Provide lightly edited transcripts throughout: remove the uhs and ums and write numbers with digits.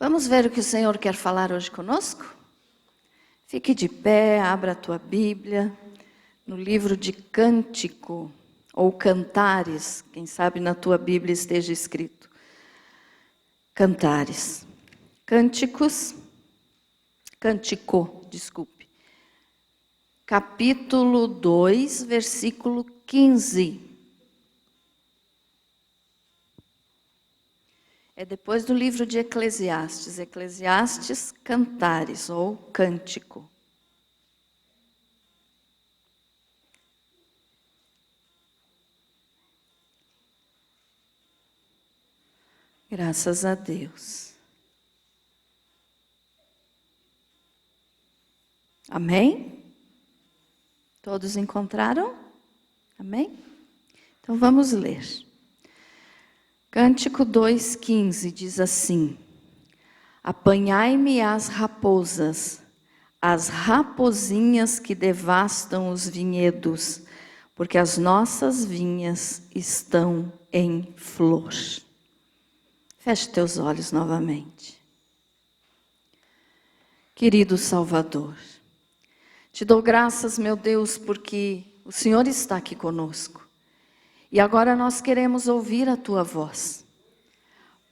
Vamos ver o que o Senhor quer falar hoje conosco? Fique de pé, abra a tua Bíblia, no livro de Cântico, ou Cantares, quem sabe na tua Bíblia esteja escrito. Cantares. Cântico, capítulo 2, versículo 15. É depois do livro de Eclesiastes, Cantares, ou Cântico. Graças a Deus. Amém? Todos encontraram? Amém? Então vamos ler. Cântico 2,15 diz assim: apanhai-me as raposas, as rapozinhas que devastam os vinhedos, porque as nossas vinhas estão em flor. Feche teus olhos novamente. Querido Salvador, te dou graças, meu Deus, porque o Senhor está aqui conosco. E agora nós queremos ouvir a tua voz.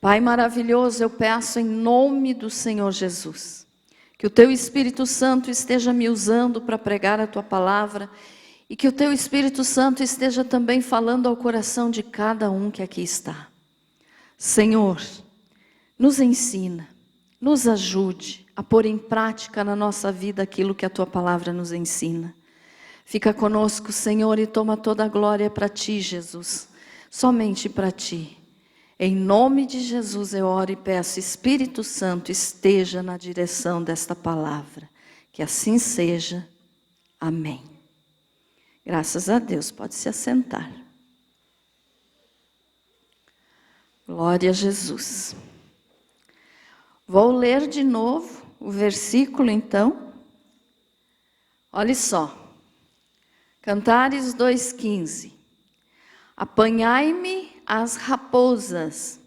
Pai maravilhoso, eu peço em nome do Senhor Jesus, que o teu Espírito Santo esteja me usando para pregar a tua palavra e que o teu Espírito Santo esteja também falando ao coração de cada um que aqui está. Senhor, nos ensina, nos ajude a pôr em prática na nossa vida aquilo que a tua palavra nos ensina. Fica conosco, Senhor, e toma toda a glória para ti, Jesus, somente para ti. Em nome de Jesus eu oro e peço, Espírito Santo, esteja na direção desta palavra. Que assim seja. Amém. Graças a Deus, pode se assentar. Glória a Jesus. Vou ler de novo o versículo, então. Olha só. Cantares 2,15. Apanhai-me as raposas,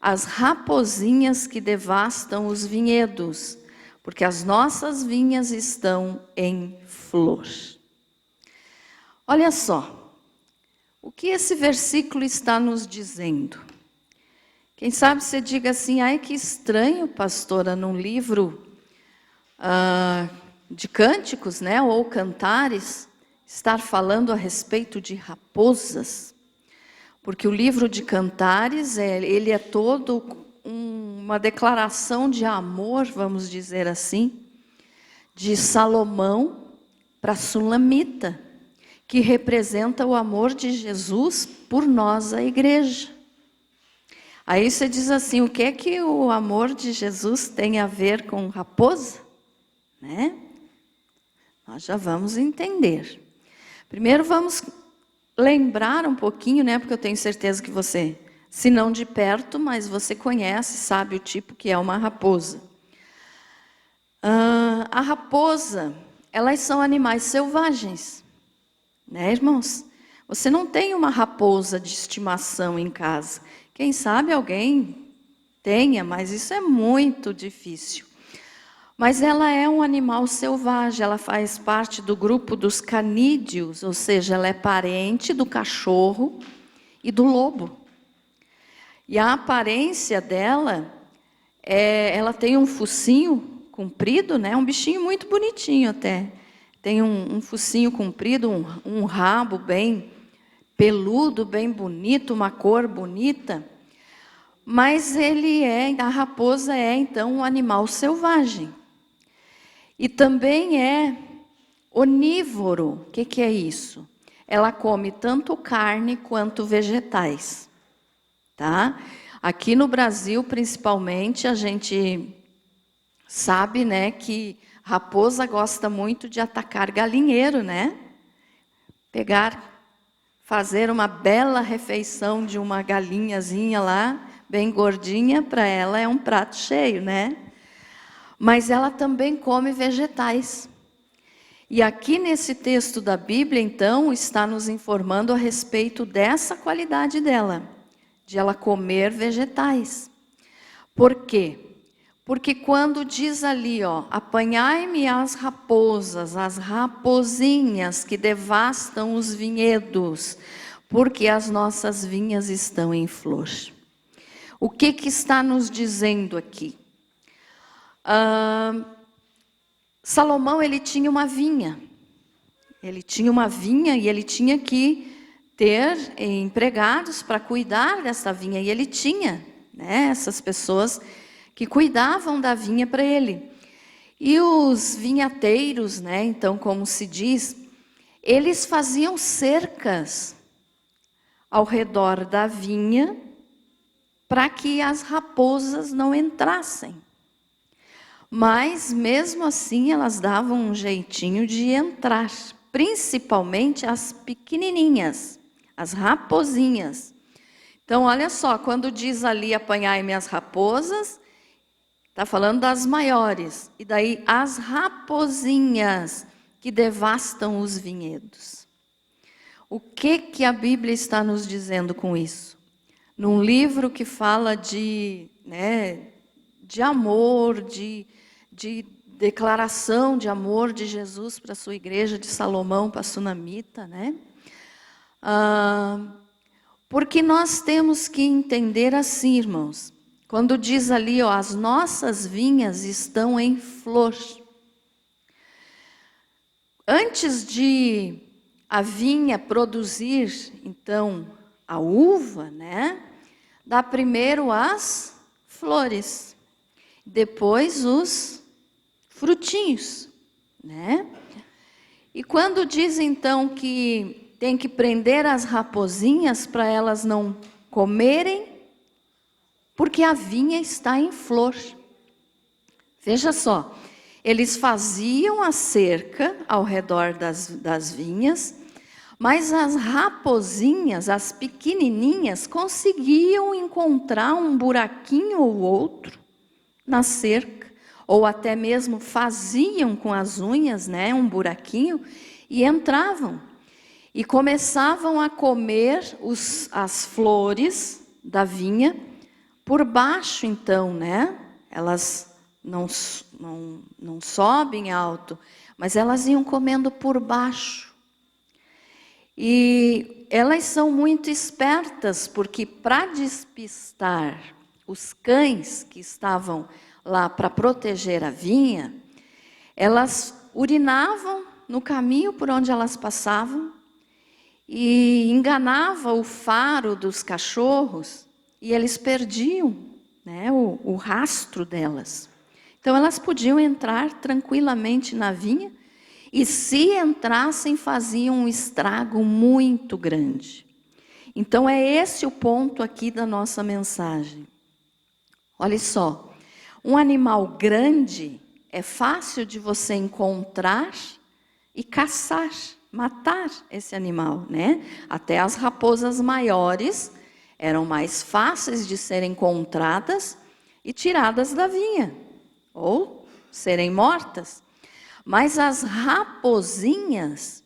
as rapozinhas que devastam os vinhedos, porque as nossas vinhas estão em flor. Olha só, o que esse versículo está nos dizendo? Quem sabe você diga assim, ai que estranho, pastora, num livro de cânticos, né, ou cantares, estar falando a respeito de raposas, porque o livro de Cantares, ele é todo uma declaração de amor, vamos dizer assim, de Salomão para Sulamita, que representa o amor de Jesus por nós, a igreja. Aí você diz assim, o que é que o amor de Jesus tem a ver com raposa? Né? Nós já vamos entender. Primeiro vamos lembrar um pouquinho, né? Porque eu tenho certeza que você, se não de perto, mas você conhece, sabe o tipo que é uma raposa. A raposa, elas são animais selvagens, né, irmãos? Você não tem uma raposa de estimação em casa. Quem sabe alguém tenha, mas isso é muito difícil. Mas ela é um animal selvagem, ela faz parte do grupo dos canídeos, ou seja, ela é parente do cachorro e do lobo. E a aparência dela, ela tem um focinho comprido, né? Um bichinho muito bonitinho até. Tem um focinho comprido, um rabo bem peludo, bem bonito, uma cor bonita. Mas a raposa é então um animal selvagem. E também é onívoro. O que é isso? Ela come tanto carne quanto vegetais. Tá? Aqui no Brasil, principalmente, a gente sabe, né, que raposa gosta muito de atacar galinheiro, né? Fazer uma bela refeição de uma galinhazinha lá, bem gordinha, para ela é um prato cheio, né? Mas ela também come vegetais. E aqui nesse texto da Bíblia, então, está nos informando a respeito dessa qualidade dela, de ela comer vegetais. Por quê? Porque quando diz ali, ó, apanhai-me as raposas, as rapozinhas que devastam os vinhedos, porque as nossas vinhas estão em flor. O que está nos dizendo aqui? Salomão, ele tinha uma vinha. Ele tinha uma vinha e ele tinha que ter empregados para cuidar dessa vinha. E ele tinha, né, essas pessoas que cuidavam da vinha para ele. E os vinhateiros, né, então, como se diz, eles faziam cercas ao redor da vinha para que as raposas não entrassem. Mas, mesmo assim, elas davam um jeitinho de entrar, principalmente as pequenininhas, as rapozinhas. Então, olha só, quando diz ali apanhai-me as raposas, está falando das maiores. E daí as rapozinhas que devastam os vinhedos. O que a Bíblia está nos dizendo com isso? Num livro que fala de amor, de declaração de amor de Jesus para a sua igreja, de Salomão para a Sunamita, né? Porque nós temos que entender assim, irmãos. Quando diz ali, ó, as nossas vinhas estão em flor. Antes de a vinha produzir, então, a uva, né? Dá primeiro as flores, depois os frutinhos, né? E quando diz, então, que tem que prender as rapozinhas para elas não comerem, porque a vinha está em flor. Veja só, eles faziam a cerca ao redor das vinhas, mas as rapozinhas, as pequenininhas, conseguiam encontrar um buraquinho ou outro na cerca, ou até mesmo faziam com as unhas, né, um buraquinho, e entravam. E começavam a comer as flores da vinha por baixo, então, né? Elas não sobem alto, mas elas iam comendo por baixo. E elas são muito espertas, porque para despistar os cães que estavam lá para proteger a vinha, elas urinavam no caminho por onde elas passavam e enganavam o faro dos cachorros e eles perdiam, né, o rastro delas. Então elas podiam entrar tranquilamente na vinha e se entrassem faziam um estrago muito grande. Então é esse o ponto aqui da nossa mensagem. Olha só, um animal grande é fácil de você encontrar e caçar, matar esse animal, né? Até as raposas maiores eram mais fáceis de serem encontradas e tiradas da vinha, ou serem mortas. Mas as rapozinhas,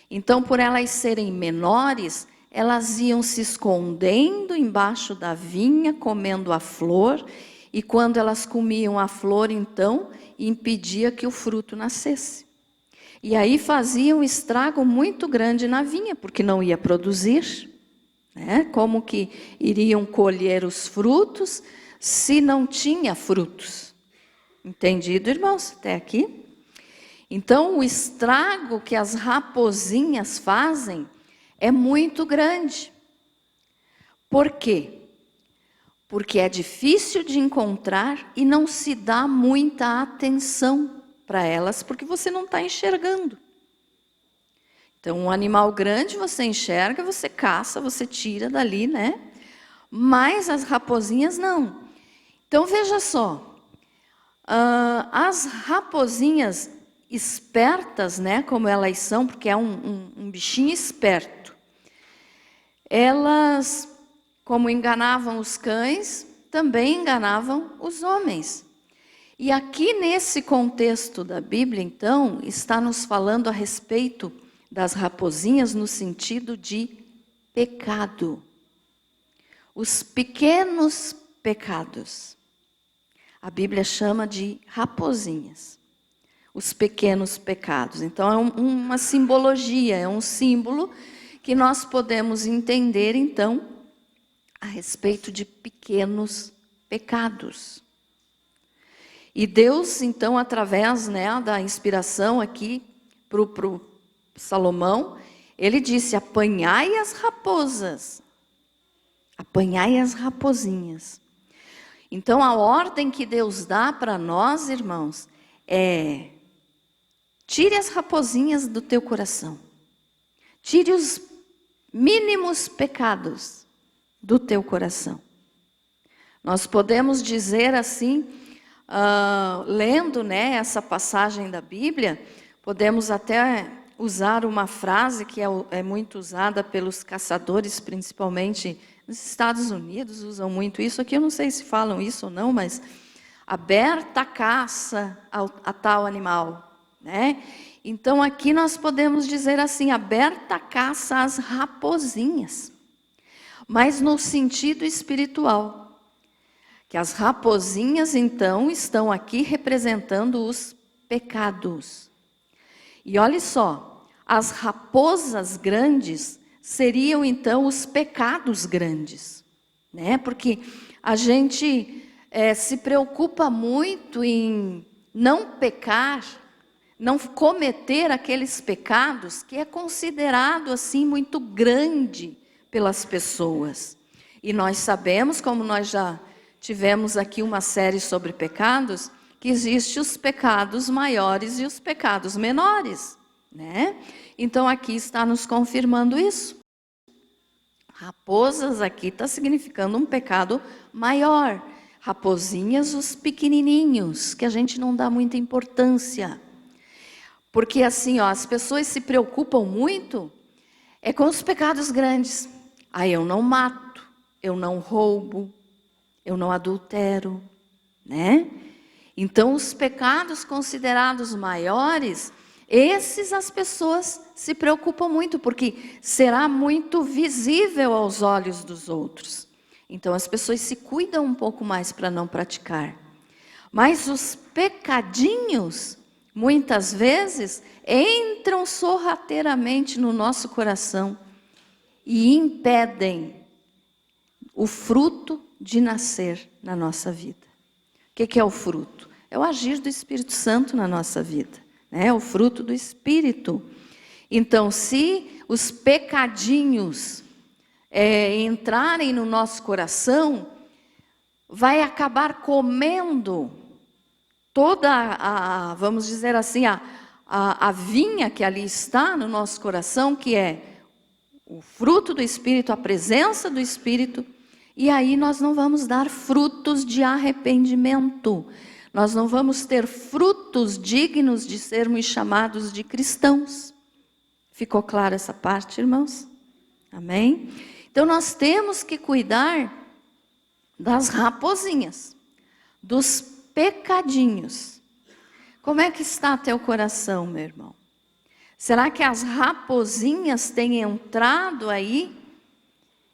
então por elas serem menores, elas iam se escondendo embaixo da vinha, comendo a flor, e quando elas comiam a flor, então, impedia que o fruto nascesse. E aí fazia um estrago muito grande na vinha, porque não ia produzir, né? Como que iriam colher os frutos se não tinha frutos? Entendido, irmãos, até aqui? Então, o estrago que as rapozinhas fazem é muito grande. Por quê? Porque é difícil de encontrar e não se dá muita atenção para elas, porque você não está enxergando. Então, um animal grande você enxerga, você caça, você tira dali, né? Mas as rapozinhas não. Então, veja só, as rapozinhas espertas, né, como elas são, porque é um bichinho esperto, elas, como enganavam os cães, também enganavam os homens. E aqui nesse contexto da Bíblia, então, está nos falando a respeito das rapozinhas no sentido de pecado. Os pequenos pecados. A Bíblia chama de raposinhas, os pequenos pecados. Então, é uma simbologia, é um símbolo que nós podemos entender, então, a respeito de pequenos pecados. E Deus, então, através, né, da inspiração aqui para o Salomão, ele disse: apanhai as raposas, apanhai as raposinhas. Então, a ordem que Deus dá para nós, irmãos, é: tire as raposinhas do teu coração. Tire os mínimos pecados do teu coração. Nós podemos dizer assim, lendo, né, essa passagem da Bíblia, podemos até usar uma frase que é muito usada pelos caçadores, principalmente nos Estados Unidos, usam muito isso. Aqui eu não sei se falam isso ou não, mas aberta a caça a tal animal, né? Então aqui nós podemos dizer assim, aberta a caça às raposinhas, mas no sentido espiritual, que as raposinhas então estão aqui representando os pecados. E olha só, as raposas grandes seriam então os pecados grandes, né? Porque a gente se preocupa muito em não pecar, não cometer aqueles pecados que é considerado assim muito grande pelas pessoas. E nós sabemos, como nós já tivemos aqui uma série sobre pecados, que existem os pecados maiores e os pecados menores, né? Então aqui está nos confirmando isso. Raposas aqui está significando um pecado maior. Raposinhas, os pequenininhos, que a gente não dá muita importância. Porque assim, ó, as pessoas se preocupam muito com os pecados grandes. Eu não mato, eu não roubo, eu não adultero, né? Então, os pecados considerados maiores, esses as pessoas se preocupam muito, porque será muito visível aos olhos dos outros. Então, as pessoas se cuidam um pouco mais para não praticar. Mas os pecadinhos, muitas vezes, entram sorrateiramente no nosso coração e impedem o fruto de nascer na nossa vida. O que é o fruto? É o agir do Espírito Santo na nossa vida, né? É o fruto do Espírito. Então, se os pecadinhos entrarem no nosso coração, vai acabar comendo toda vamos dizer assim, a vinha que ali está no nosso coração, que é o fruto do Espírito, a presença do Espírito, e aí nós não vamos dar frutos de arrependimento. Nós não vamos ter frutos dignos de sermos chamados de cristãos. Ficou clara essa parte, irmãos? Amém? Então nós temos que cuidar das raposinhas, dos pecadinhos. Como é que está teu coração, meu irmão? Será que as raposinhas têm entrado aí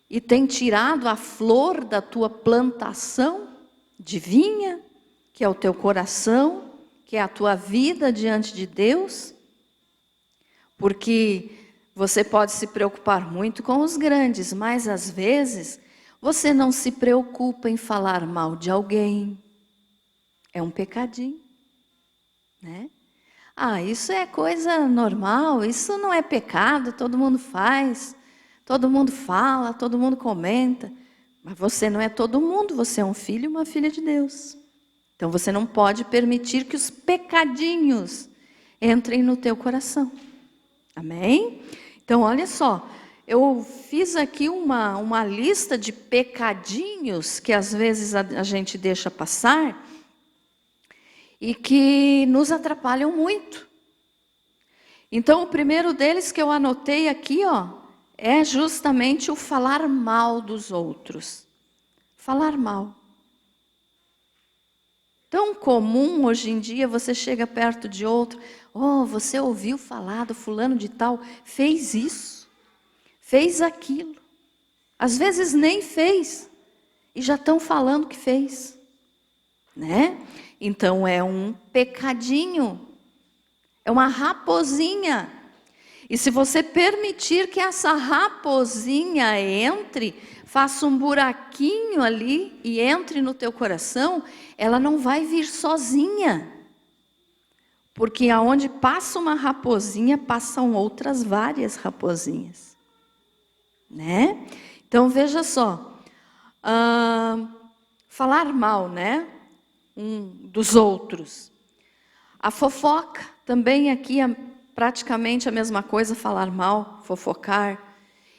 e têm tirado a flor da tua plantação de vinha, que é o teu coração, que é a tua vida diante de Deus? Porque você pode se preocupar muito com os grandes, mas às vezes você não se preocupa em falar mal de alguém. É um pecadinho, né? Isso é coisa normal, isso não é pecado, todo mundo faz, todo mundo fala, todo mundo comenta. Mas você não é todo mundo, você é um filho e uma filha de Deus. Então você não pode permitir que os pecadinhos entrem no teu coração. Amém? Então olha só, eu fiz aqui uma lista de pecadinhos que às vezes a gente deixa passar e que nos atrapalham muito. Então o primeiro deles que eu anotei aqui, é justamente o falar mal dos outros. Falar mal. Tão comum hoje em dia, você chega perto de outro, você ouviu falar do fulano de tal, fez isso, fez aquilo. Às vezes nem fez, e já estão falando que fez. né? Então é um pecadinho, é uma raposinha. E se você permitir que essa raposinha entre, faça um buraquinho ali e entre no teu coração, ela não vai vir sozinha. Porque aonde passa uma raposinha, passam outras várias raposinhas, né? Então veja só, falar mal, né? Dos outros. A fofoca também aqui é praticamente a mesma coisa, falar mal, fofocar.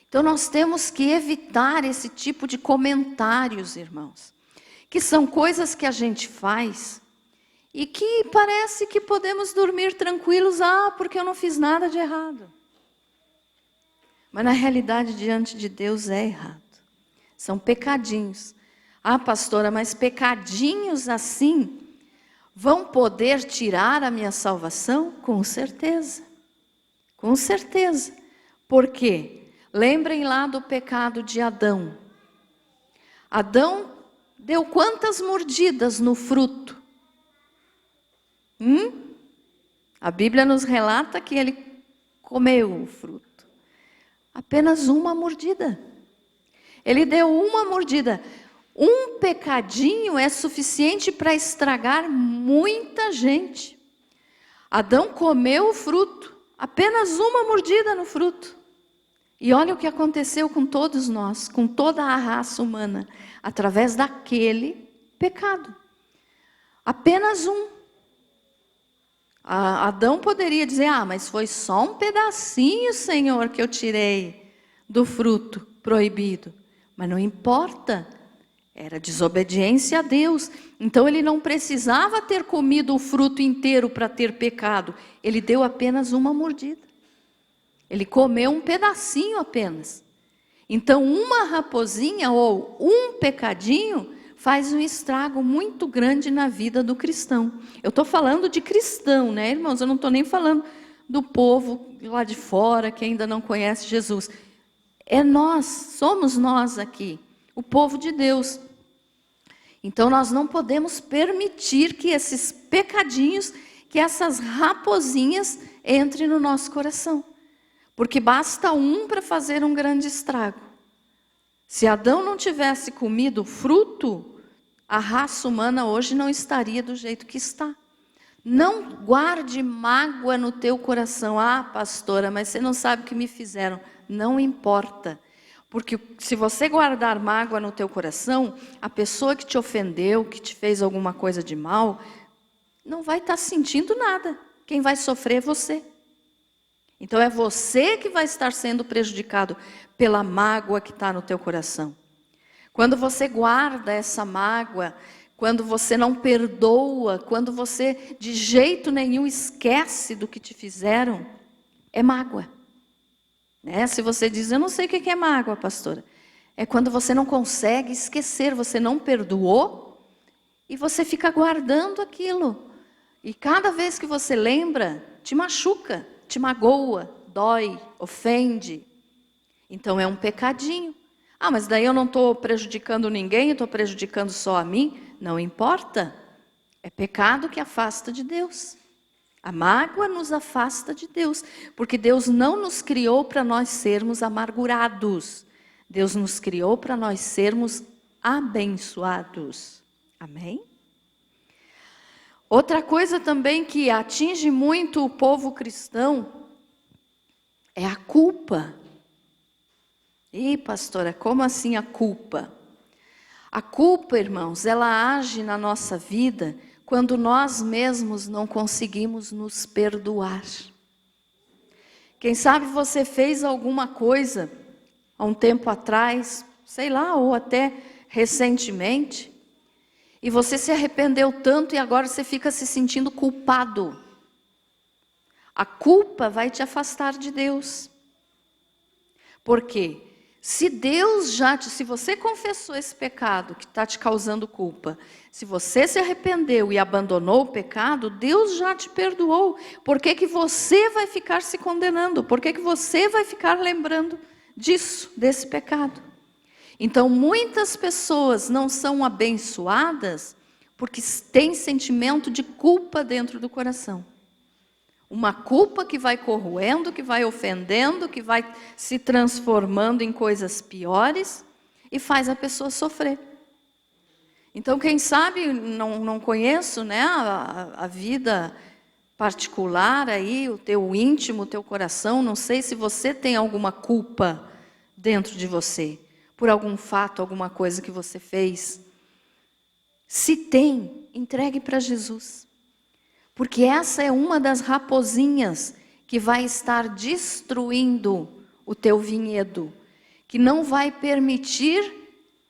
Então nós temos que evitar esse tipo de comentários, irmãos, que são coisas que a gente faz e que parece que podemos dormir tranquilos, porque eu não fiz nada de errado. Mas na realidade, diante de Deus é errado. São pecadinhos. Pastora, mas pecadinhos assim vão poder tirar a minha salvação? Com certeza. Com certeza. Por quê? Lembrem lá do pecado de Adão. Adão deu quantas mordidas no fruto? A Bíblia nos relata que ele comeu o fruto. Apenas uma mordida. Ele deu uma mordida. Um pecadinho é suficiente para estragar muita gente. Adão comeu o fruto. Apenas uma mordida no fruto. E olha o que aconteceu com todos nós, com toda a raça humana, através daquele pecado. Apenas um. Adão poderia dizer, mas foi só um pedacinho, Senhor, que eu tirei do fruto proibido. Mas não importa, era desobediência a Deus. Então ele não precisava ter comido o fruto inteiro para ter pecado. Ele deu apenas uma mordida. Ele comeu um pedacinho apenas. Então uma raposinha ou um pecadinho faz um estrago muito grande na vida do cristão. Eu estou falando de cristão, né, irmãos? Eu não estou nem falando do povo lá de fora que ainda não conhece Jesus. É nós, somos nós aqui, o povo de Deus. Então nós não podemos permitir que esses pecadinhos, que essas raposinhas entrem no nosso coração. Porque basta um para fazer um grande estrago. Se Adão não tivesse comido o fruto, a raça humana hoje não estaria do jeito que está. Não guarde mágoa no teu coração. Pastora, mas você não sabe o que me fizeram. Não importa. Porque se você guardar mágoa no teu coração, a pessoa que te ofendeu, que te fez alguma coisa de mal, não vai estar sentindo nada. Quem vai sofrer é você. Então é você que vai estar sendo prejudicado pela mágoa que está no teu coração. Quando você guarda essa mágoa, quando você não perdoa, quando você de jeito nenhum esquece do que te fizeram, é mágoa. Né? Se você diz, eu não sei o que é mágoa, pastora. É quando você não consegue esquecer, você não perdoou e você fica guardando aquilo. E cada vez que você lembra, te machuca. Te magoa, dói, ofende. Então é um pecadinho. Mas daí eu não estou prejudicando ninguém, eu estou prejudicando só a mim. Não importa. É pecado que afasta de Deus. A mágoa nos afasta de Deus. Porque Deus não nos criou para nós sermos amargurados. Deus nos criou para nós sermos abençoados. Amém? Outra coisa também que atinge muito o povo cristão é a culpa. Pastora, como assim a culpa? A culpa, irmãos, ela age na nossa vida quando nós mesmos não conseguimos nos perdoar. Quem sabe você fez alguma coisa há um tempo atrás, sei lá, ou até recentemente, e você se arrependeu tanto e agora você fica se sentindo culpado. A culpa vai te afastar de Deus. Por quê? Se você confessou esse pecado que está te causando culpa, se você se arrependeu e abandonou o pecado, Deus já te perdoou. Por que que você vai ficar se condenando? Por que que você vai ficar lembrando desse pecado? Então, muitas pessoas não são abençoadas porque tem sentimento de culpa dentro do coração. Uma culpa que vai corroendo, que vai ofendendo, que vai se transformando em coisas piores e faz a pessoa sofrer. Então, quem sabe, não conheço, né, a vida particular aí, o teu íntimo, o teu coração, não sei se você tem alguma culpa dentro de você, por algum fato, alguma coisa que você fez. Se tem, entregue para Jesus. Porque essa é uma das raposinhas que vai estar destruindo o teu vinhedo, que não vai permitir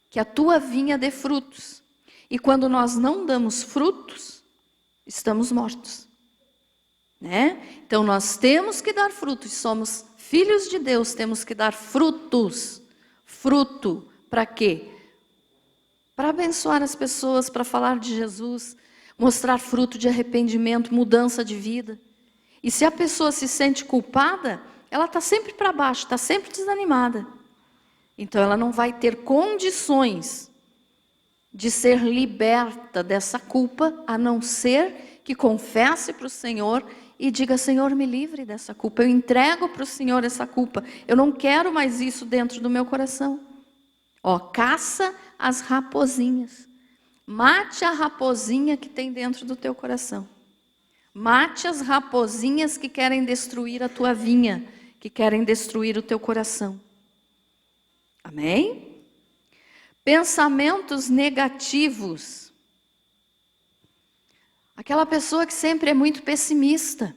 que a tua vinha dê frutos. E quando nós não damos frutos, estamos mortos. Né? Então nós temos que dar frutos, somos filhos de Deus, temos que dar frutos. Fruto para quê? Para abençoar as pessoas, para falar de Jesus, mostrar fruto de arrependimento, mudança de vida. E se a pessoa se sente culpada, ela está sempre para baixo, está sempre desanimada. Então ela não vai ter condições de ser liberta dessa culpa, a não ser que confesse para o Senhor e diga: Senhor, me livre dessa culpa, eu entrego para o Senhor essa culpa, eu não quero mais isso dentro do meu coração. Ó, caça as raposinhas, mate a raposinha que tem dentro do teu coração, mate as raposinhas que querem destruir a tua vinha, que querem destruir o teu coração. Amém? Pensamentos negativos. Aquela pessoa que sempre é muito pessimista.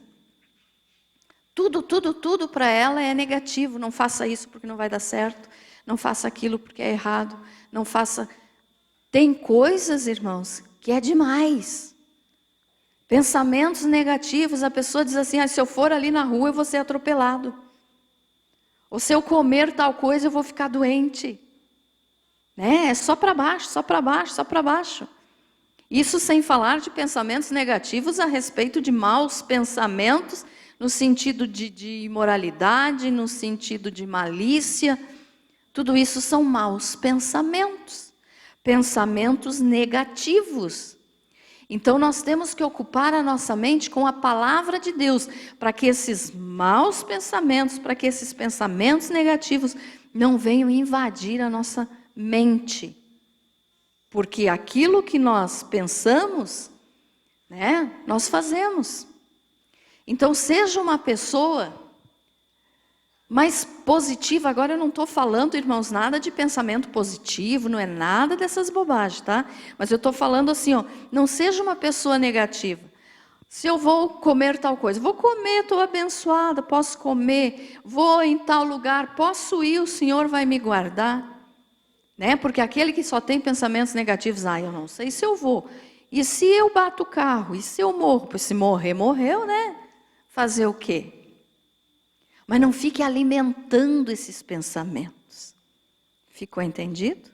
Tudo para ela é negativo. Não faça isso porque não vai dar certo. Não faça aquilo porque é errado. Não faça... Tem coisas, irmãos, que é demais. Pensamentos negativos. A pessoa diz assim: se eu for ali na rua eu vou ser atropelado. Ou se eu comer tal coisa eu vou ficar doente. É só para baixo, só para baixo, só para baixo. Isso sem falar de pensamentos negativos a respeito de maus pensamentos, no sentido de imoralidade, no sentido de malícia. Tudo isso são maus pensamentos, pensamentos negativos. Então nós temos que ocupar a nossa mente com a palavra de Deus, para que esses maus pensamentos, para que esses pensamentos negativos não venham invadir a nossa mente. Porque aquilo que nós pensamos, né, nós fazemos. Então seja uma pessoa mais positiva. Agora eu não estou falando, irmãos, nada de pensamento positivo, não é nada dessas bobagens, tá? Mas eu estou falando assim, ó, não seja uma pessoa negativa. Se eu vou comer tal coisa, vou comer, estou abençoada, posso comer, vou em tal lugar, posso ir, o Senhor vai me guardar. Né? Porque aquele que só tem pensamentos negativos, eu não sei se eu vou. E se eu bato o carro? E se eu morro? Pois se morrer, morreu, né? Fazer o quê? Mas não fique alimentando esses pensamentos. Ficou entendido?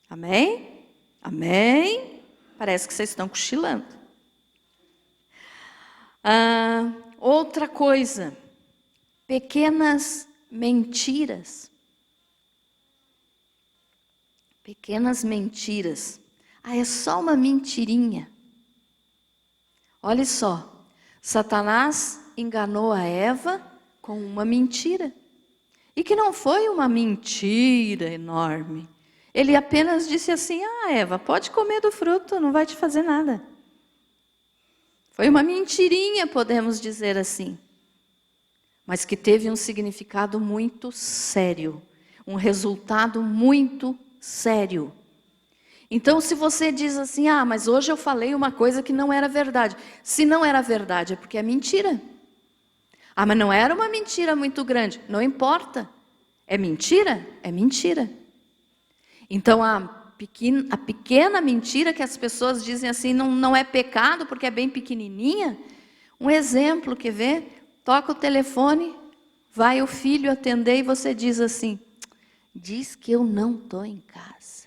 Amém? Amém? Parece que vocês estão cochilando. Outra coisa. Pequenas mentiras. Pequenas mentiras. É só uma mentirinha. Olha só. Satanás enganou a Eva com uma mentira. E que não foi uma mentira enorme. Ele apenas disse assim: Eva, pode comer do fruto, não vai te fazer nada. Foi uma mentirinha, podemos dizer assim. Mas que teve um significado muito sério. Um resultado muito sério. Então, se você diz assim: mas hoje eu falei uma coisa que não era verdade. Se não era verdade, é porque é mentira. Mas não era uma mentira muito grande. Não importa. É mentira? É mentira. Então, a pequena mentira que as pessoas dizem assim, não é pecado porque é bem pequenininha. Um exemplo, quer ver? Toca o telefone, vai o filho atender e você diz assim: diz que eu não estou em casa.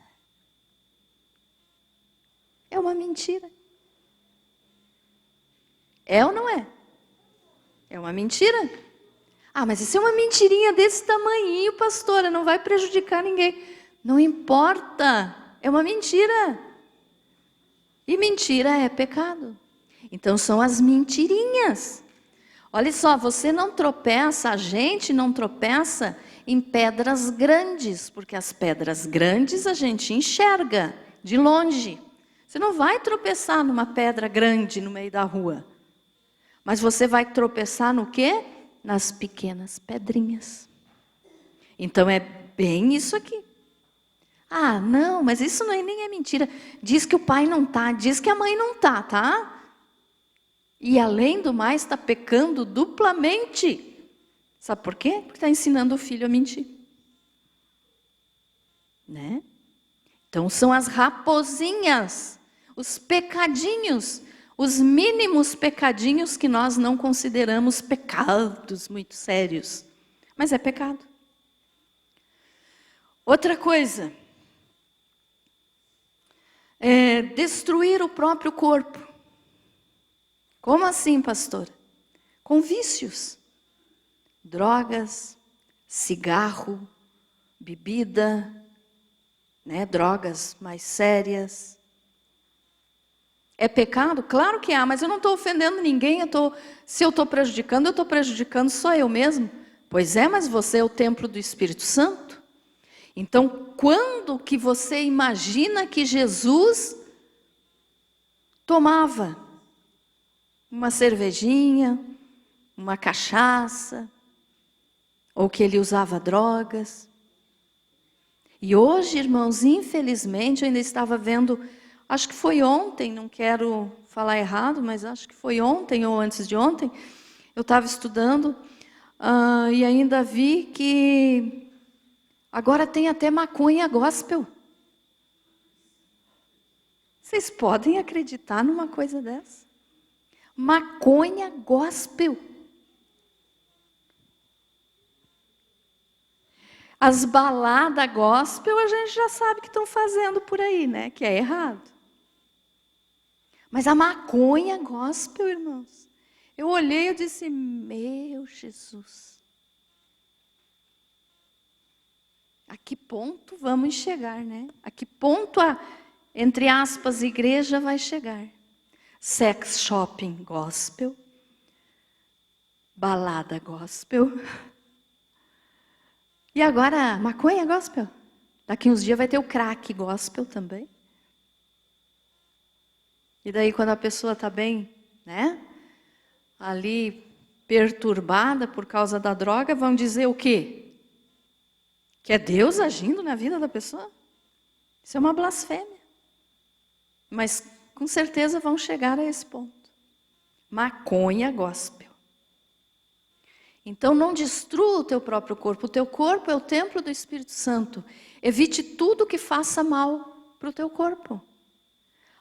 É uma mentira. É ou não é? É uma mentira. Mas isso é uma mentirinha desse tamanhinho, pastora, não vai prejudicar ninguém. Não importa, é uma mentira. E mentira é pecado. Então são as mentirinhas. Olha só, você não tropeça, a gente não tropeça em pedras grandes, porque as pedras grandes a gente enxerga de longe. Você não vai tropeçar numa pedra grande no meio da rua. Mas você vai tropeçar no quê? Nas pequenas pedrinhas. Então é bem isso aqui. Ah, não, mas isso nem é mentira. Diz que o pai não tá, diz que a mãe não tá, tá? E além do mais, está pecando duplamente. Sabe por quê? Porque está ensinando o filho a mentir. Né? Então são as raposinhas, os pecadinhos, os mínimos pecadinhos que nós não consideramos pecados muito sérios. Mas é pecado. Outra coisa. Destruir o próprio corpo. Como assim, pastora? Com vícios. Drogas, cigarro, bebida, né? Drogas mais sérias. É pecado? Claro que há, mas eu não estou ofendendo ninguém. Se eu estou prejudicando só eu mesmo. Pois é, mas você é o templo do Espírito Santo. Então, quando que você imagina que Jesus tomava uma cervejinha, uma cachaça, ou que ele usava drogas? E hoje, irmãos, infelizmente, eu ainda estava vendo, acho que foi ontem, não quero falar errado, mas acho que foi ontem ou antes de ontem, eu estava estudando e ainda vi que agora tem até maconha gospel. Vocês podem acreditar numa coisa dessa? Maconha gospel. As baladas gospel a gente já sabe que estão fazendo por aí, né? Que é errado. Mas a maconha gospel, irmãos. Eu olhei e disse, meu Jesus. A que ponto vamos chegar, né? A que ponto a, entre aspas, igreja vai chegar? Sex shopping gospel. Balada gospel. E agora, maconha gospel. Daqui uns dias vai ter o crack gospel também. E daí quando a pessoa está bem, né? Ali perturbada por causa da droga, vão dizer o quê? Que é Deus agindo na vida da pessoa? Isso é uma blasfêmia. Mas com certeza vão chegar a esse ponto. Maconha gospel. Então não destrua o teu próprio corpo. O teu corpo é o templo do Espírito Santo. Evite tudo que faça mal para o teu corpo.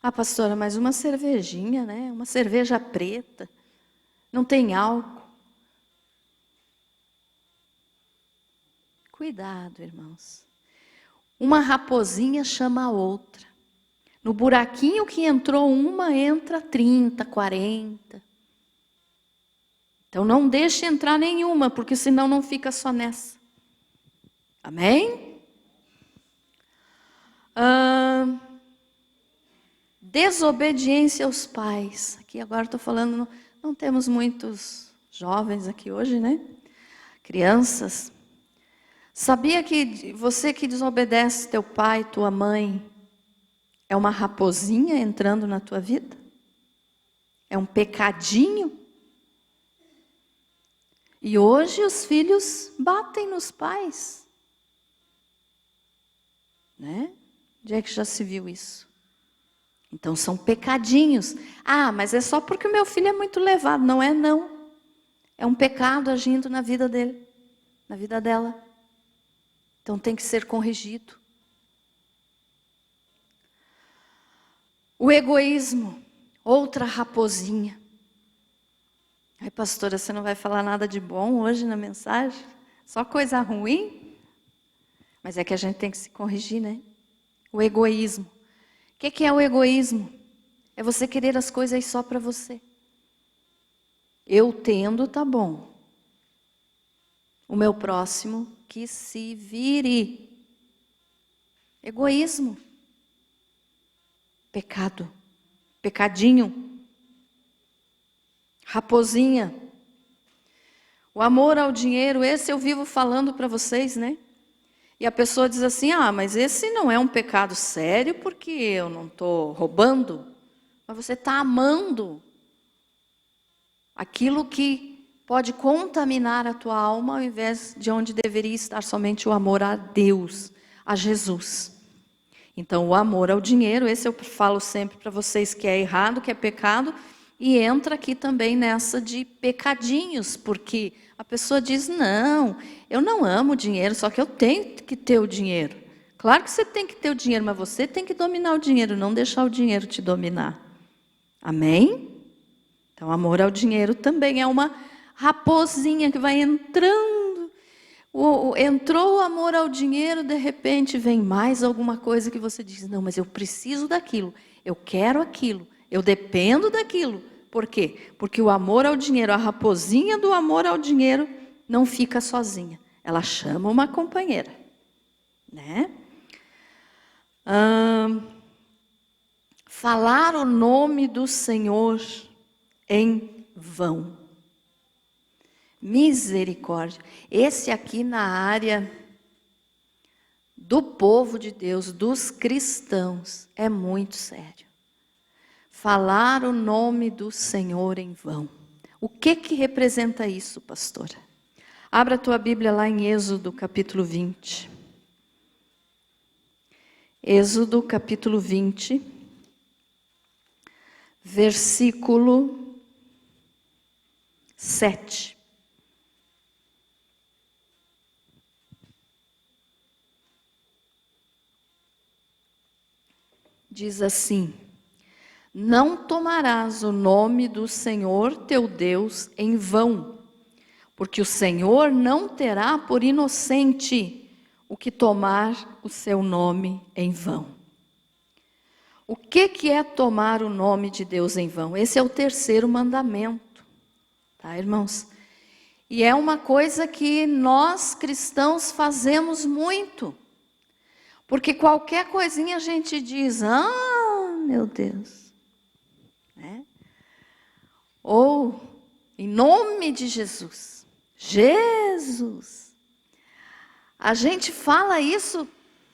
Ah, pastora, mas uma cervejinha, né? Uma cerveja preta. Não tem álcool. Cuidado, irmãos. Uma raposinha chama a outra. No buraquinho que entrou uma, entra 30, 40. Então não deixe entrar nenhuma, porque senão não fica só nessa. Amém? Desobediência aos pais. Aqui agora estou falando, não temos muitos jovens aqui hoje, né? Crianças. Sabia que você que desobedece teu pai, tua mãe, é uma raposinha entrando na tua vida? É um pecadinho? E hoje os filhos batem nos pais. Né? Onde é que já se viu isso? Então são pecadinhos. Ah, mas é só porque o meu filho é muito levado. Não é não. É um pecado agindo na vida dele, na vida dela. Então tem que ser corrigido. O egoísmo, outra raposinha. Ai, pastora, você não vai falar nada de bom hoje na mensagem? Só coisa ruim? Mas é que a gente tem que se corrigir, né? O egoísmo. O que é o egoísmo? É você querer as coisas só para você. Eu tendo, tá bom. O meu próximo que se vire. Egoísmo. Pecado. pecadinho, raposinha. O amor ao dinheiro, esse eu vivo falando para vocês, né? E a pessoa diz assim, mas esse não é um pecado sério porque eu não estou roubando, mas você está amando aquilo que pode contaminar a tua alma ao invés de onde deveria estar somente o amor a Deus, a Jesus. Então, o amor ao dinheiro, esse eu falo sempre para vocês que é errado, que é pecado, e entra aqui também nessa de pecadinhos, porque a pessoa diz, não, eu não amo o dinheiro, só que eu tenho que ter o dinheiro. Claro que você tem que ter o dinheiro, mas você tem que dominar o dinheiro, não deixar o dinheiro te dominar. Amém? Então, amor ao dinheiro também é uma raposinha que vai entrando. Entrou o amor ao dinheiro, de repente vem mais alguma coisa que você diz, não, mas eu preciso daquilo, eu quero aquilo, eu dependo daquilo. Por quê? Porque o amor ao dinheiro, a raposinha do amor ao dinheiro, não fica sozinha. Ela chama uma companheira. Né? Falar o nome do Senhor em vão. Misericórdia. Esse aqui na área do povo de Deus, dos cristãos, é muito sério. Falar o nome do Senhor em vão. O que representa isso, pastora? Abra a tua Bíblia lá em Êxodo, capítulo 20. Êxodo, capítulo 20, versículo 7. Diz assim: não tomarás o nome do Senhor teu Deus em vão, porque o Senhor não terá por inocente o que tomar o seu nome em vão. O que é tomar o nome de Deus em vão? Esse é o terceiro mandamento, tá, irmãos? E é uma coisa que nós cristãos fazemos muito. Porque qualquer coisinha a gente diz, meu Deus. Né? Ou, em nome de Jesus. Jesus. A gente fala isso,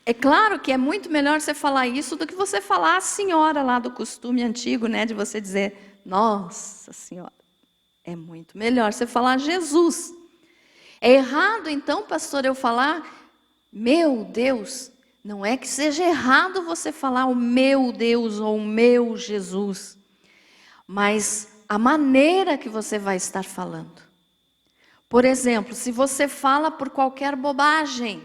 é claro que é muito melhor você falar isso do que você falar a senhora lá do costume antigo, né? De você dizer, nossa senhora. É muito melhor você falar Jesus. É errado então, pastor, eu falar, meu Deus. Não é que seja errado você falar o meu Deus ou o meu Jesus, mas a maneira que você vai estar falando. Por exemplo, se você fala por qualquer bobagem,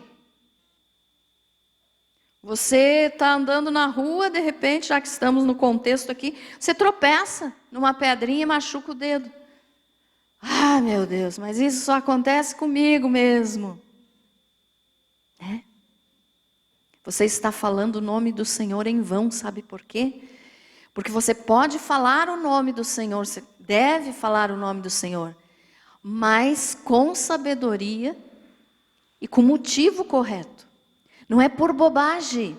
você está andando na rua, de repente, já que estamos no contexto aqui, você tropeça numa pedrinha e machuca o dedo. Meu Deus, mas isso só acontece comigo mesmo. Né? Você está falando o nome do Senhor em vão, sabe por quê? Porque você pode falar o nome do Senhor, você deve falar o nome do Senhor, mas com sabedoria e com motivo correto. Não é por bobagem.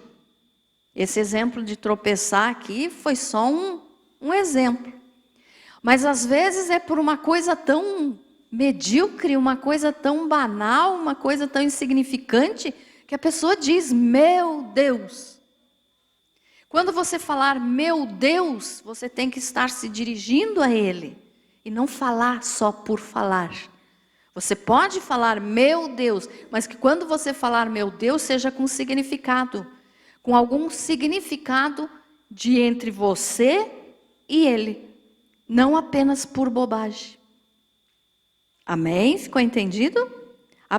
Esse exemplo de tropeçar aqui foi só um exemplo. Mas às vezes é por uma coisa tão medíocre, uma coisa tão banal, uma coisa tão insignificante, que a pessoa diz, meu Deus. Quando você falar meu Deus, você tem que estar se dirigindo a Ele. E não falar só por falar. Você pode falar meu Deus, mas que quando você falar meu Deus, seja com significado. Com algum significado de entre você e Ele. Não apenas por bobagem. Amém? Ficou entendido?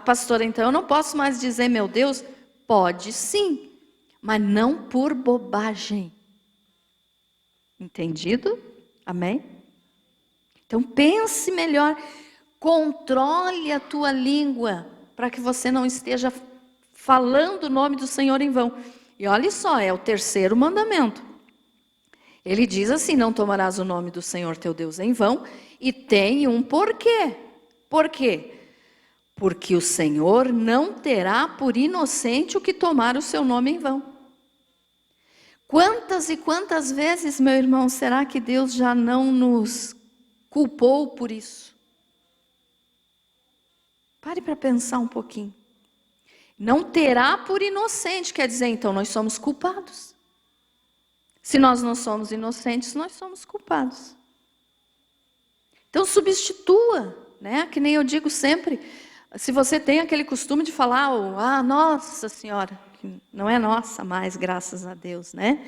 Pastora, então eu não posso mais dizer meu Deus? Pode sim, mas não por bobagem. Entendido? Amém? Então pense melhor, controle a tua língua, para que você não esteja falando o nome do Senhor em vão. E olha só, é o terceiro mandamento. Ele diz assim, não tomarás o nome do Senhor teu Deus em vão, e tem um porquê. Por quê? Porque o Senhor não terá por inocente o que tomar o seu nome em vão. Quantas e quantas vezes, meu irmão, será que Deus já não nos culpou por isso? Pare para pensar um pouquinho. Não terá por inocente, quer dizer, então nós somos culpados. Se nós não somos inocentes, nós somos culpados. Então substitua, né? Que nem eu digo sempre, se você tem aquele costume de falar, Nossa Senhora, que não é nossa mais, graças a Deus, né?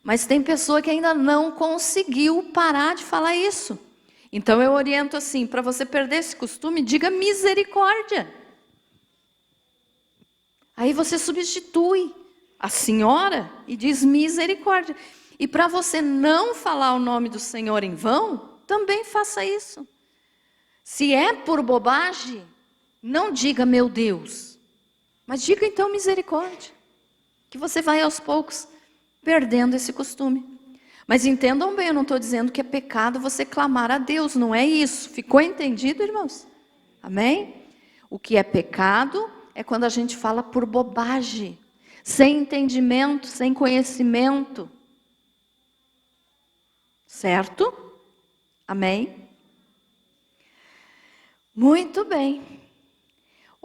Mas tem pessoa que ainda não conseguiu parar de falar isso. Então eu oriento assim, para você perder esse costume, diga misericórdia. Aí você substitui a senhora e diz misericórdia. E para você não falar o nome do Senhor em vão, também faça isso. Se é por bobagem, não diga meu Deus, mas diga então misericórdia. Que você vai aos poucos perdendo esse costume. Mas entendam bem, eu não estou dizendo que é pecado você clamar a Deus, não é isso. Ficou entendido, irmãos? Amém? O que é pecado é quando a gente fala por bobagem, sem entendimento, sem conhecimento. Certo? Amém? Muito bem.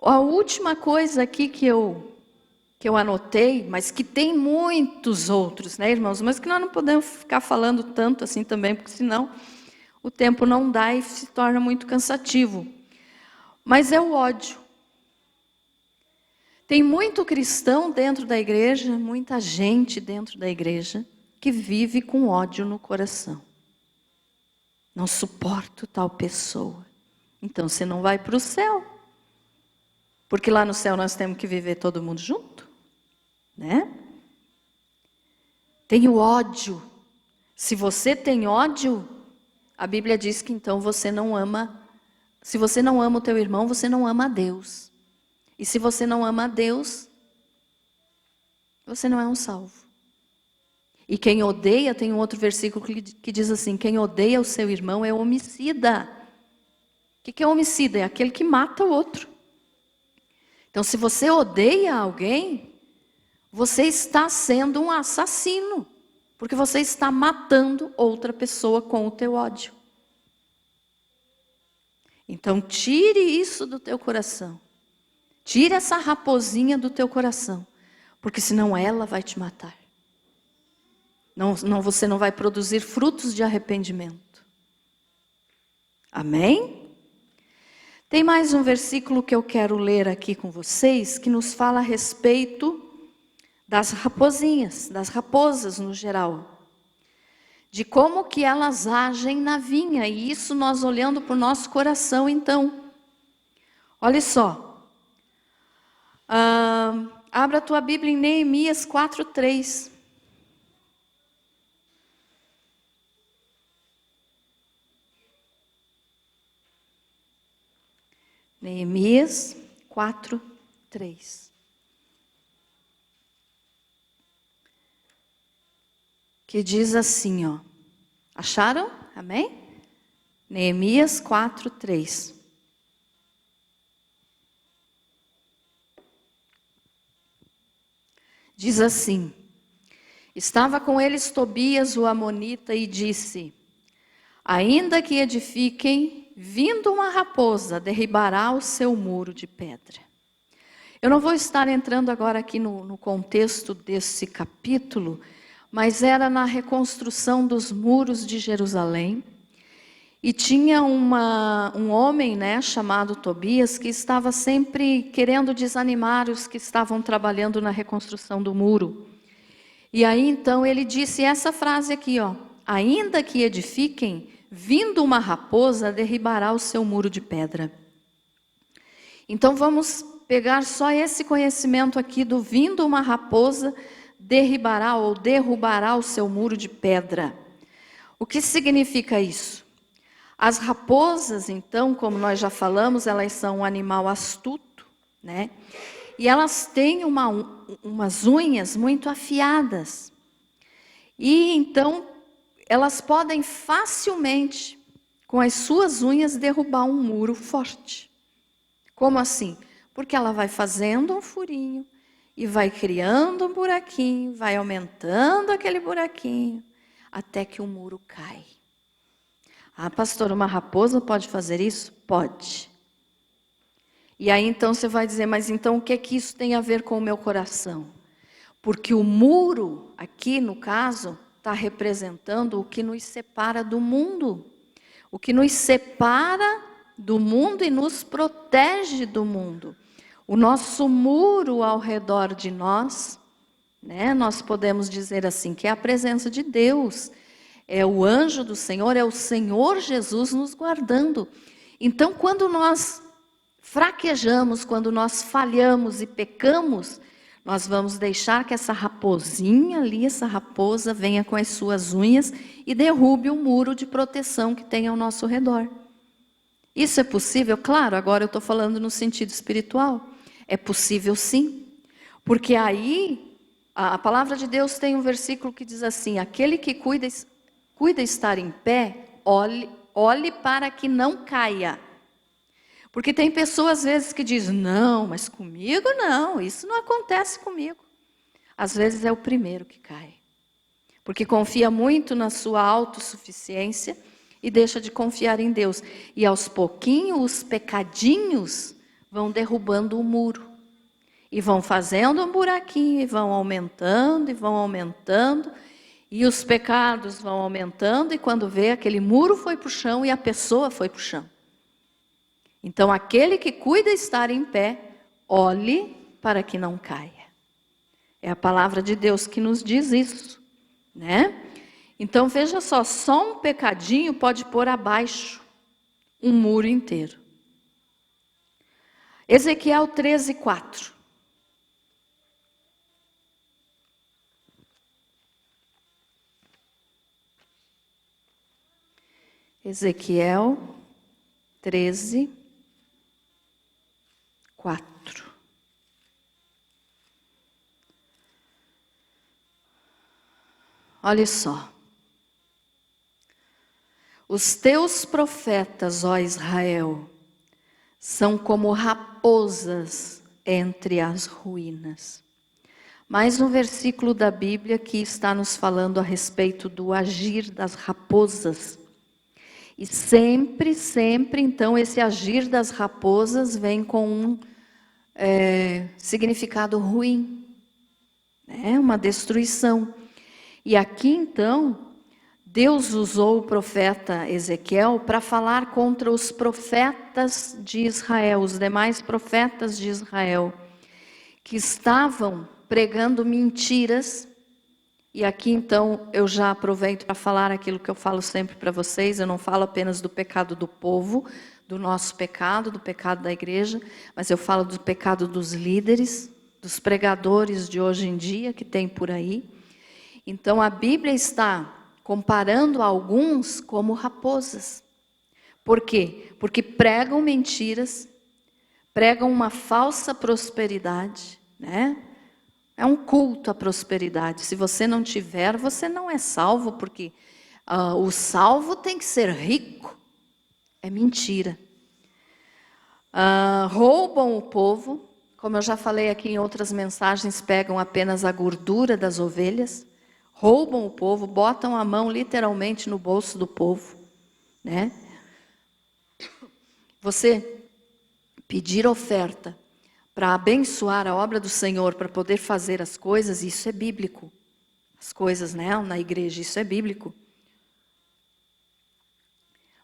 A última coisa aqui que eu anotei, mas que tem muitos outros, né, irmãos? Mas que nós não podemos ficar falando tanto assim também, porque senão o tempo não dá e se torna muito cansativo. Mas é o ódio. Tem muito cristão dentro da igreja, muita gente dentro da igreja, que vive com ódio no coração. Não suporto tal pessoa. Então você não vai para o céu. Porque lá no céu nós temos que viver todo mundo junto, né? Tem o ódio. Se você tem ódio, a Bíblia diz que então você não ama. Se você não ama o teu irmão, você não ama a Deus. E se você não ama a Deus, você não é um salvo. E quem odeia, tem um outro versículo que diz assim, quem odeia o seu irmão é homicida. O que é homicida? É aquele que mata o outro. Então, se você odeia alguém, você está sendo um assassino, porque você está matando outra pessoa com o teu ódio. Então, tire isso do teu coração. Tire essa raposinha do teu coração, porque senão ela vai te matar. Não, você não vai produzir frutos de arrependimento. Amém? Tem mais um versículo que eu quero ler aqui com vocês, que nos fala a respeito das raposinhas, das raposas no geral. De como que elas agem na vinha, e isso nós olhando para o nosso coração então. Olha só. Abra a tua Bíblia em Neemias 4:3. Neemias 4:3. Que diz assim, ó. Acharam? Amém? Neemias 4:3. Diz assim: estava com eles Tobias o amonita e disse: ainda que edifiquem, vindo uma raposa, derribará o seu muro de pedra. Eu não vou estar entrando agora aqui no contexto desse capítulo, mas era na reconstrução dos muros de Jerusalém. E tinha um homem, né, chamado Tobias, que estava sempre querendo desanimar os que estavam trabalhando na reconstrução do muro. E aí então ele disse essa frase aqui, ó: ainda que edifiquem, vindo uma raposa, derribará o seu muro de pedra. Então vamos pegar só esse conhecimento aqui do vindo uma raposa, derribará ou derrubará o seu muro de pedra. O que significa isso? As raposas, então, como nós já falamos, elas são um animal astuto, né? E elas têm umas unhas muito afiadas. E então, elas podem facilmente, com as suas unhas, derrubar um muro forte. Como assim? Porque ela vai fazendo um furinho, e vai criando um buraquinho, vai aumentando aquele buraquinho, até que o muro cai. Ah, pastor, uma raposa pode fazer isso? Pode. E aí então você vai dizer, mas então o que é que isso tem a ver com o meu coração? Porque o muro, aqui no caso, está representando o que nos separa do mundo. O que nos separa do mundo e nos protege do mundo. O nosso muro ao redor de nós, né, nós podemos dizer assim, que é a presença de Deus. É o anjo do Senhor, é o Senhor Jesus nos guardando. Então, quando nós fraquejamos, quando nós falhamos e pecamos, nós vamos deixar que essa raposinha ali, essa raposa, venha com as suas unhas e derrube o muro de proteção que tem ao nosso redor. Isso é possível? Claro, agora eu estou falando no sentido espiritual. É possível sim, porque aí a palavra de Deus tem um versículo que diz assim, aquele que cuida estar em pé, olhe para que não caia. Porque tem pessoas às vezes que dizem, não, mas comigo não, isso não acontece comigo. Às vezes é o primeiro que cai. Porque confia muito na sua autossuficiência e deixa de confiar em Deus. E aos pouquinhos os pecadinhos vão derrubando o muro. E vão fazendo um buraquinho, e vão aumentando, e vão aumentando. E os pecados vão aumentando, e quando vê, aquele muro foi para o chão e a pessoa foi para o chão. Então, aquele que cuida estar em pé, olhe para que não caia. É a palavra de Deus que nos diz isso, né? Então, veja só um pecadinho pode pôr abaixo um muro inteiro. Ezequiel 13:4. Ezequiel 13:4. Olha só. Os teus profetas, ó Israel, são como raposas entre as ruínas. Mais um versículo da Bíblia que está nos falando a respeito do agir das raposas. E sempre, então, esse agir das raposas vem com um significado ruim, né? Uma destruição. E aqui, então, Deus usou o profeta Ezequiel para falar contra os profetas de Israel, os demais profetas de Israel, que estavam pregando mentiras. E aqui, então, eu já aproveito para falar aquilo que eu falo sempre para vocês. Eu não falo apenas do pecado do povo, do nosso pecado, do pecado da igreja, mas eu falo do pecado dos líderes, dos pregadores de hoje em dia que tem por aí. Então, a Bíblia está comparando alguns como raposas. Por quê? Porque pregam mentiras, pregam uma falsa prosperidade, né? É um culto à prosperidade. Se você não tiver, você não é salvo, porque o salvo tem que ser rico. É mentira. Roubam o povo, como eu já falei aqui em outras mensagens, pegam apenas a gordura das ovelhas, roubam o povo, botam a mão literalmente no bolso do povo, né? Você pedir oferta para abençoar a obra do Senhor, para poder fazer as coisas, isso é bíblico. As coisas, né, na igreja, isso é bíblico.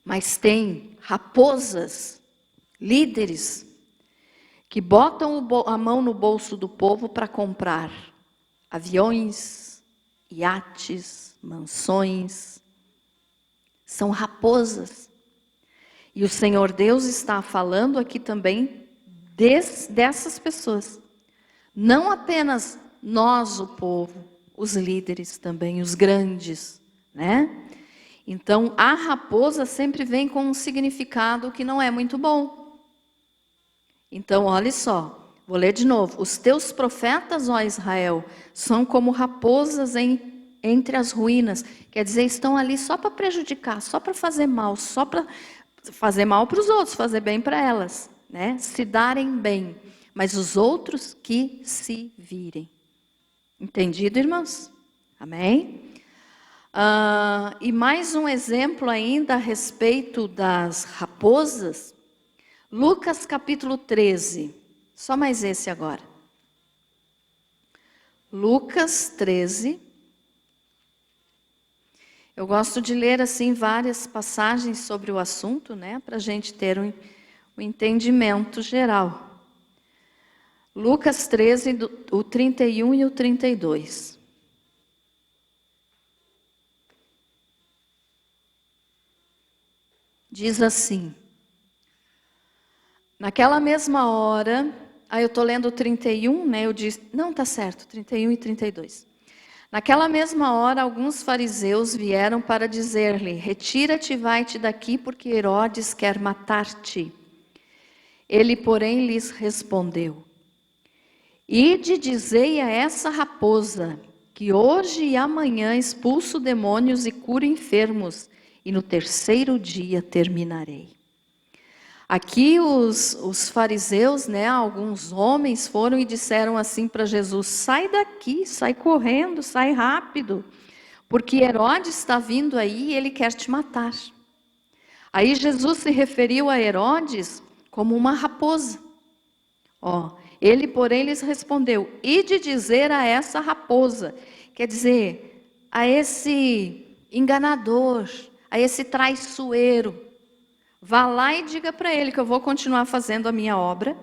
Mas tem raposas, líderes, que botam a mão no bolso do povo para comprar aviões, iates, mansões. São raposas. E o Senhor Deus está falando aqui também dessas pessoas. Não apenas nós, o povo, os líderes também, os grandes, né? Então, a raposa sempre vem com um significado que não é muito bom. Então, olha só, vou ler de novo. Os teus profetas, ó Israel, são como raposas entre as ruínas. Quer dizer, estão ali só para prejudicar, só para fazer mal, só para fazer mal para os outros, fazer bem para elas, né? Se darem bem. mas os outros que se virem. Entendido, irmãos? Amém? E mais um exemplo ainda a respeito das raposas. Lucas capítulo 13. Só mais esse agora. Lucas 13. Eu gosto de ler assim várias passagens sobre o assunto, né? Para a gente ter um entendimento geral. Lucas 13, o 31 e o 32. Diz assim: naquela mesma hora, eu estou lendo o 31, né? Eu disse, não, está certo, 31 e 32. Naquela mesma hora, alguns fariseus vieram para dizer-lhe: retira-te e vai-te daqui, porque Herodes quer matar-te. Ele, porém, lhes respondeu: ide dizei a essa raposa, que hoje e amanhã expulso demônios e curo enfermos, e no terceiro dia terminarei. Aqui os fariseus, né, alguns homens foram e disseram assim para Jesus: sai daqui, sai correndo, sai rápido, porque Herodes está vindo aí e ele quer te matar. Aí Jesus se referiu a Herodes como uma raposa. Ele, porém, lhes respondeu: ide dizer a essa raposa, quer dizer, a esse enganador, a esse traiçoeiro, vá lá e diga para ele que eu vou continuar fazendo a minha obra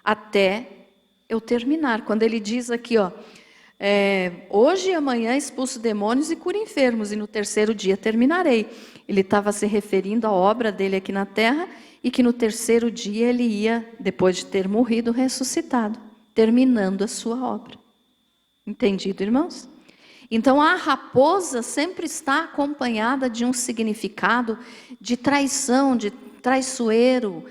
até eu terminar. Quando ele diz aqui, hoje e amanhã expulso demônios e curo enfermos, e no terceiro dia terminarei. Ele estava se referindo à obra dele aqui na terra, e que no terceiro dia ele ia, depois de ter morrido, ressuscitado, terminando a sua obra. Entendido, irmãos? Então a raposa sempre está acompanhada de um significado de traição, de traiçoeiro,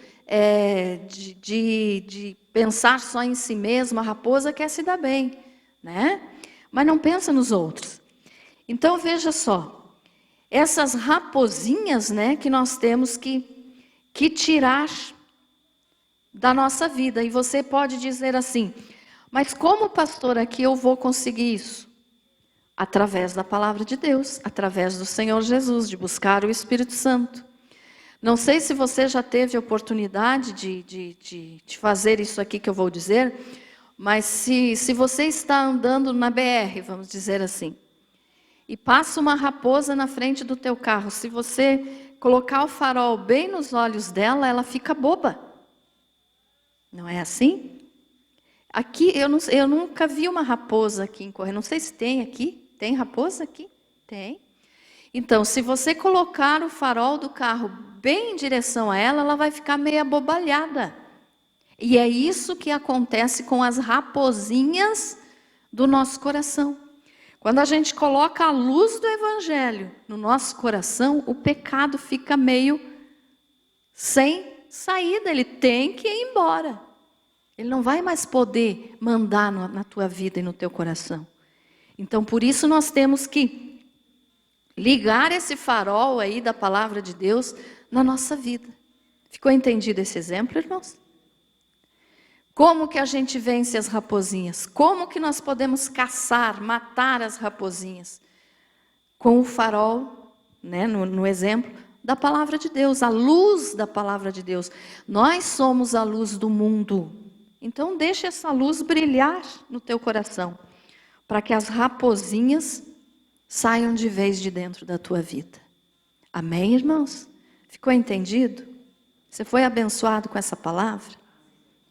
de pensar só em si mesmo. A raposa quer se dar bem, né? Mas não pensa nos outros. Então veja só, essas raposinhas, né, que nós temos que tirar da nossa vida. E você pode dizer assim: mas como, pastor, aqui eu vou conseguir isso? Através da palavra de Deus, através do Senhor Jesus, de buscar o Espírito Santo. Não sei se você já teve oportunidade de fazer isso aqui que eu vou dizer, mas se você está andando na BR, vamos dizer assim, e passa uma raposa na frente do teu carro, se você colocar o farol bem nos olhos dela, ela fica boba. Não é assim? Aqui, eu nunca vi uma raposa aqui em Correia. Não sei se tem aqui. Tem raposa aqui? Tem. Então, se você colocar o farol do carro bem em direção a ela, ela vai ficar meio abobalhada. E é isso que acontece com as raposinhas do nosso coração. Quando a gente coloca a luz do Evangelho no nosso coração, o pecado fica meio sem saída, ele tem que ir embora. Ele não vai mais poder mandar na tua vida e no teu coração. Então, por isso nós temos que ligar esse farol aí da palavra de Deus na nossa vida. Ficou entendido esse exemplo, irmãos? Como que a gente vence as raposinhas? Como que nós podemos caçar, matar as raposinhas? Com o farol, né, no exemplo, da palavra de Deus, a luz da palavra de Deus. Nós somos a luz do mundo. Então deixa essa luz brilhar no teu coração, para que as raposinhas saiam de vez de dentro da tua vida. Amém, irmãos? Ficou entendido? Você foi abençoado com essa palavra?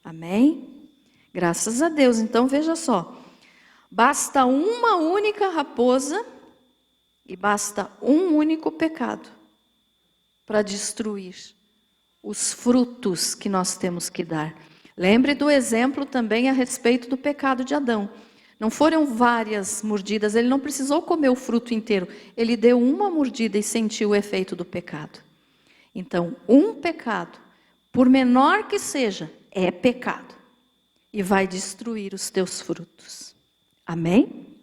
Amém? Graças a Deus. Então veja só, basta uma única raposa e basta um único pecado para destruir os frutos que nós temos que dar. Lembre do exemplo também a respeito do pecado de Adão. Não foram várias mordidas, ele não precisou comer o fruto inteiro. Ele deu uma mordida e sentiu o efeito do pecado. Então, um pecado, por menor que seja, é pecado. E vai destruir os teus frutos. Amém?